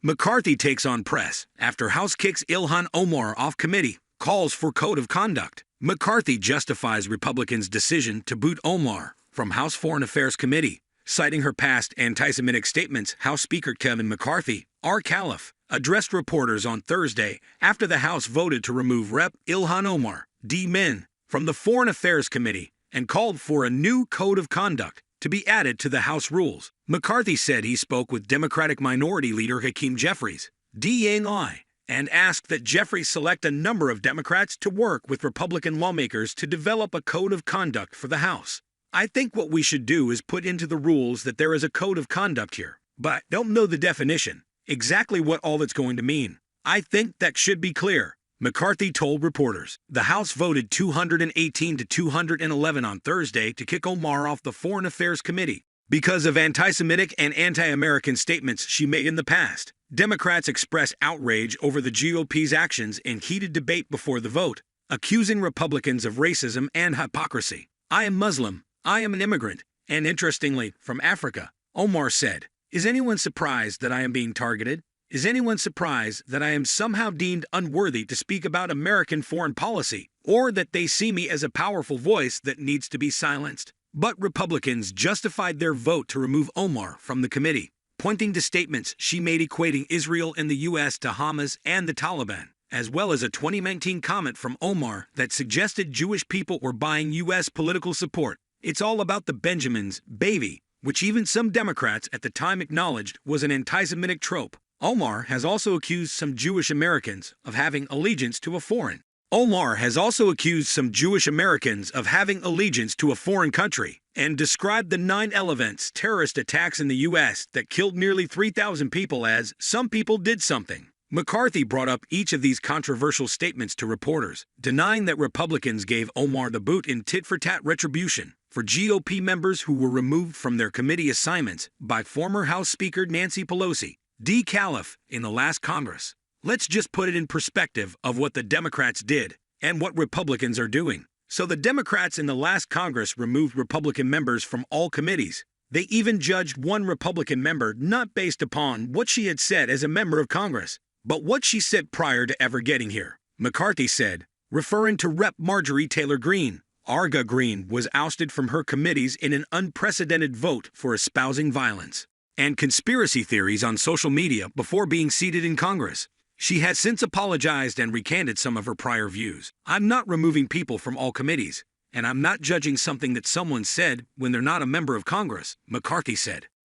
McCarthy takes on press after House kicks Ilhan Omar off committee, calls for code of conduct. McCarthy justifies Republicans' decision to boot Omar from House Foreign Affairs Committee, citing her past anti-Semitic statements. House Speaker Kevin McCarthy, R. Caliph, addressed reporters on Thursday after the House voted to remove Rep. Ilhan Omar, D. Min, from the Foreign Affairs Committee and called for a new code of conduct to be added to the House rules. McCarthy said he spoke with Democratic Minority Leader Hakeem Jeffries, DNI, and asked that Jeffries select a number of Democrats to work with Republican lawmakers to develop a code of conduct for the House. I think what we should do is put into the rules that there is a code of conduct here, but I don't know the definition, exactly what all that's going to mean. I think that should be clear, McCarthy told reporters. The House voted 218 to 211 on Thursday to kick Omar off the Foreign Affairs Committee because of anti-Semitic and anti-American statements she made in the past. Democrats expressed outrage over the GOP's actions in heated debate before the vote, accusing Republicans of racism and hypocrisy. I am Muslim, I am an immigrant, and interestingly, from Africa, Omar said. Is anyone surprised that I am being targeted? Is anyone surprised that I am somehow deemed unworthy to speak about American foreign policy, or that they see me as a powerful voice that needs to be silenced? But Republicans justified their vote to remove Omar from the committee, pointing to statements she made equating Israel and the U.S. to Hamas and the Taliban, as well as a 2019 comment from Omar that suggested Jewish people were buying U.S. political support. It's all about the Benjamins, baby, which even some Democrats at the time acknowledged was an anti-Semitic trope. Omar has also accused some Jewish Americans of having allegiance to a foreign. Omar has also accused some Jewish Americans of having allegiance to a foreign country and described the 9/11 terrorist attacks in the U.S. that killed nearly 3,000 people as some people did something. McCarthy brought up each of these controversial statements to reporters, denying that Republicans gave Omar the boot in tit-for-tat retribution for GOP members who were removed from their committee assignments by former House Speaker Nancy Pelosi, D. Caliph, in the last Congress. Let's just put it in perspective of what the Democrats did and what Republicans are doing. So the Democrats in the last Congress removed Republican members from all committees. They even judged one Republican member not based upon what she had said as a member of Congress, but what she said prior to ever getting here. McCarthy said, referring to Rep. Marjorie Taylor Greene, Arga Greene was ousted from her committees in an unprecedented vote for espousing violence and conspiracy theories on social media before being seated in Congress. She has since apologized and recanted some of her prior views. I'm not removing people from all committees, and I'm not judging something that someone said when they're not a member of Congress, McCarthy said.